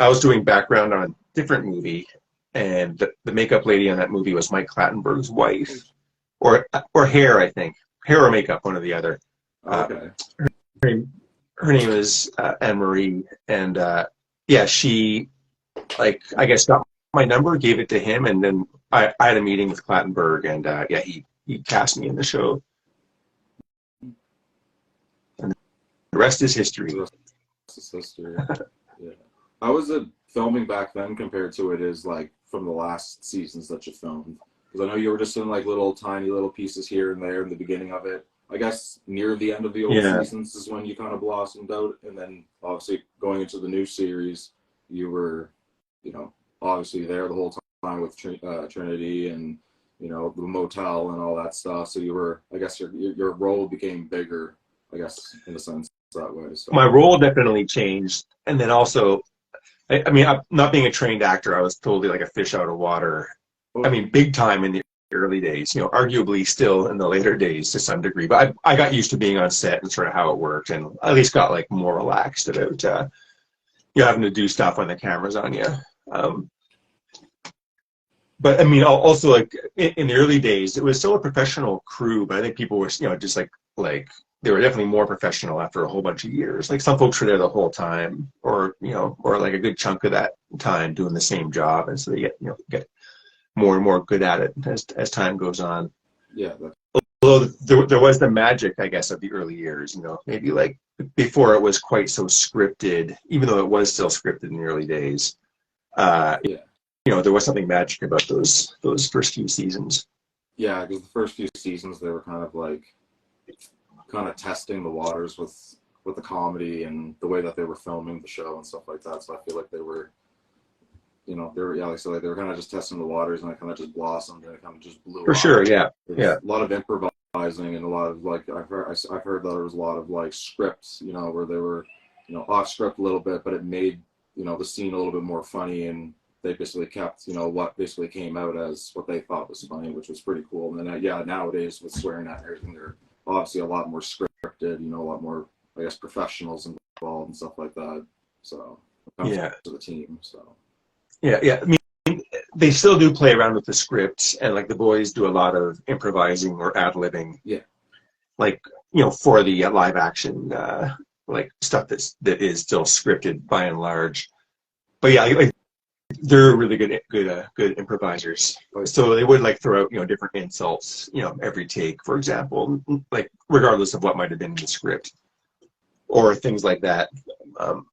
I was doing background on a different movie, and the makeup lady on that movie was Mike Clattenburg's wife, or hair, I think, hair or makeup, one or the other. Okay. Her name, her name is Anne Marie, and yeah, she like I guess got my number, gave it to him, and then I had a meeting with Clattenburg, and yeah, he cast me in the show, and the rest is history. The rest is history. Yeah. How was it filming back then compared to it is like from the last seasons that you filmed? Because I know you were just in like little tiny little pieces here and there in the beginning of it. I guess near the end of the old Yeah, seasons is when you kind of blossomed out, and then obviously going into the new series, you were, you know, obviously there the whole time with Trinity and the motel and all that stuff. So you were, I guess, your role became bigger, I guess, in a sense that way. my So. role definitely changed, and then also, I mean, not being a trained actor, I was totally like a fish out of water. I Oh, mean, big time in the early days, arguably still in the later days to some degree. But I got used to being on set and sort of how it worked, and at least got like more relaxed about having to do stuff when the camera's on you. Um, but I mean, also like in the early days, it was still a professional crew, but I think people were just like they were definitely more professional after a whole bunch of years. Like some folks were there the whole time, or like a good chunk of that time doing the same job, and so they get more and more good at it as time goes on. yeah, Although there was the magic, I guess, of the early years, maybe like before it was quite so scripted, even though it was still scripted in the early days. Uh, yeah, there was something magic about those first few seasons. yeah. Because the first few seasons they were kind of like testing the waters with the comedy and the way that they were filming the show and stuff like that. So I feel like they were, they were, yeah, like so like they were kind of just testing the waters, and it kind of just blossomed and it kind of just blew For up. sure, yeah, There was yeah, a lot of improvising and a lot of like I've heard that there was a lot of like scripts, where they were, off script a little bit, but it made the scene a little bit more funny, and they basically kept what basically came out as what they thought was funny, which was pretty cool. And then yeah, nowadays with swearing at and everything, they're obviously a lot more scripted, a lot more, I guess, professionals involved and stuff like that. So it comes yeah, to the team. So yeah. I mean, they still do play around with the script, and like the boys do a lot of improvising or ad-libbing, yeah, like for the live action like stuff that is still scripted by and large. But yeah, like they're really good improvisers. So they would like throw out different insults every take, for example, like regardless of what might have been in the script or things like that. Um,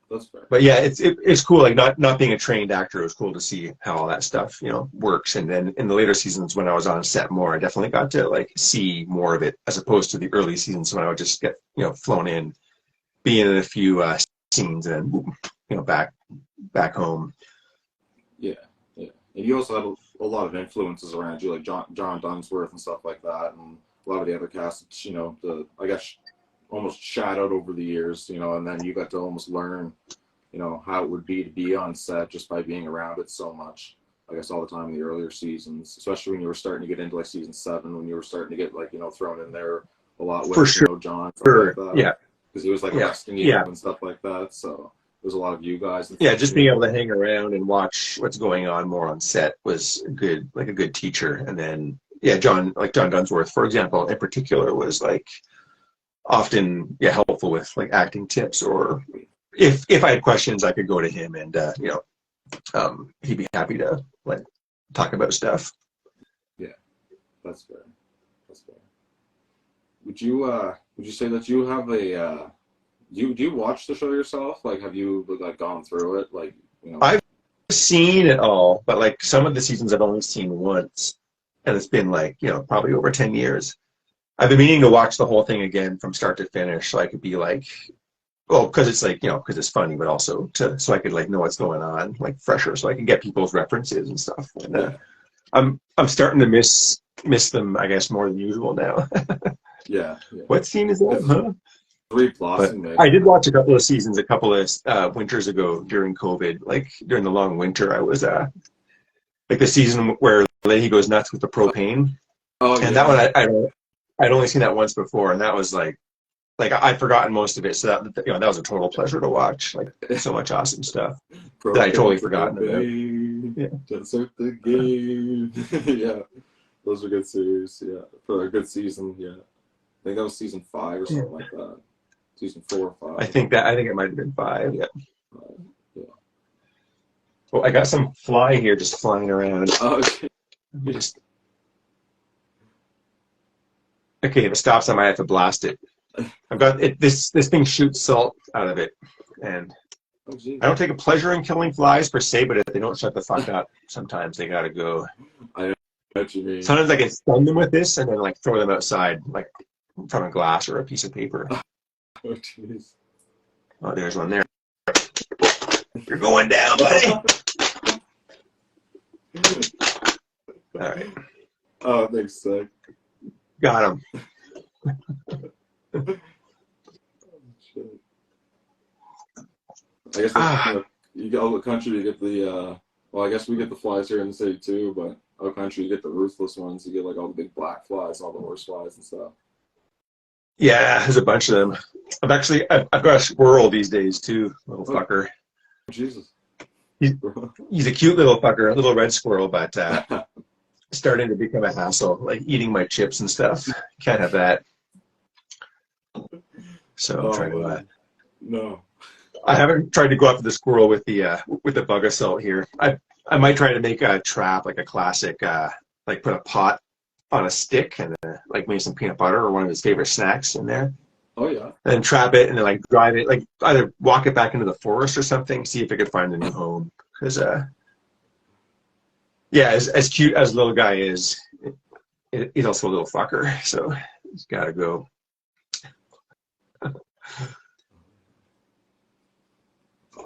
that's fair. but yeah, it's cool. Like not being a trained actor, it was cool to see how all that stuff works. And then in the later seasons when I was on set more, I definitely got to like see more of it as opposed to the early seasons when I would just get flown in, be in a few scenes, and then back home. Yeah, yeah. And you also had a lot of influences around you, like John Dunsworth and stuff like that, and a lot of the other casts. I guess almost shadowed over the years. And then you got to almost learn, how it would be to be on set just by being around it so much. I guess all the time in the earlier seasons, especially when you were starting to get into like season 7, when you were starting to get like thrown in there a lot For with sure. John, stuff like that, Yeah. because he was like Yeah. arresting you Yeah. and stuff like that. So there's a lot of you guys and Yeah, stuff. just being able to hang around and watch what's going on more on set was like a good teacher. And then, yeah, John Dunsworth, for example, in particular, was like often, yeah, helpful with like acting tips, or if I had questions, I could go to him, and he'd be happy to like talk about stuff. Yeah, that's fair. That's fair. Would you say that you have a do you watch the show yourself? Like, have you like gone through it? Like, I've seen it all, but like some of the seasons I've only seen once, and it's been like probably over 10 years. I've been meaning to watch the whole thing again from start to finish, so I could be like, well, because it's like because it's funny, but also so I could like know what's going on, like fresher, so I can get people's references and stuff. And yeah, I'm starting to miss them, I guess, more than usual now. yeah, yeah. What scene is that? It's Huh? Brie But Blossom, I maybe. did watch a couple of seasons a couple of winters ago during COVID, like during the long winter. I was like the season where Leahy goes nuts with the propane, Oh and that yeah, one I'd only seen that once before, and that was like like I'd forgotten most of it, so that that was a total pleasure to watch. Like so much awesome stuff that I totally forgotten about. Yeah. Just start the game. Yeah, those are good series. Yeah, for a good season. Yeah, I think that was season 5 or something like that. Season 4 or 5. I think it might have been 5. Yeah. Yeah. Well, I got some fly here just flying around. Oh, okay. Let me just. Okay, if it stops, I might have to blast it. I've got it. This thing shoots salt out of it, and Oh, geez. I don't take a pleasure in killing flies per se, but if they don't shut the fuck up, sometimes they gotta go. I know what you mean. Sometimes I can stun them with this and then like throw them outside, like from a glass or a piece of paper. Oh, jeez. Oh, there's one there. You're going down, buddy. All right, Oh, thanks, sick. got him. Shit. I guess you get all the country. You get the well, I guess we get the flies here in the city too, but out country you get the ruthless ones. You get like all the big black flies, all the horse flies and stuff. Yeah, there's a bunch of them. I've got a squirrel these days too, little fucker. Jesus. He's a cute little fucker, a little red squirrel, but starting to become a hassle, like eating my chips and stuff. Can't have that. So I'm trying to. No. I haven't tried to go after the squirrel with the bug assault here. I might try to make a trap, like a classic, like put a pot on a stick and like maybe some peanut butter or one of his favorite snacks in there. Oh yeah. And then trap it and then like drive it, like either walk it back into the forest or something, see if it could find a new home. Because yeah, as cute as the little guy is, he's also a little fucker. So he's got to go.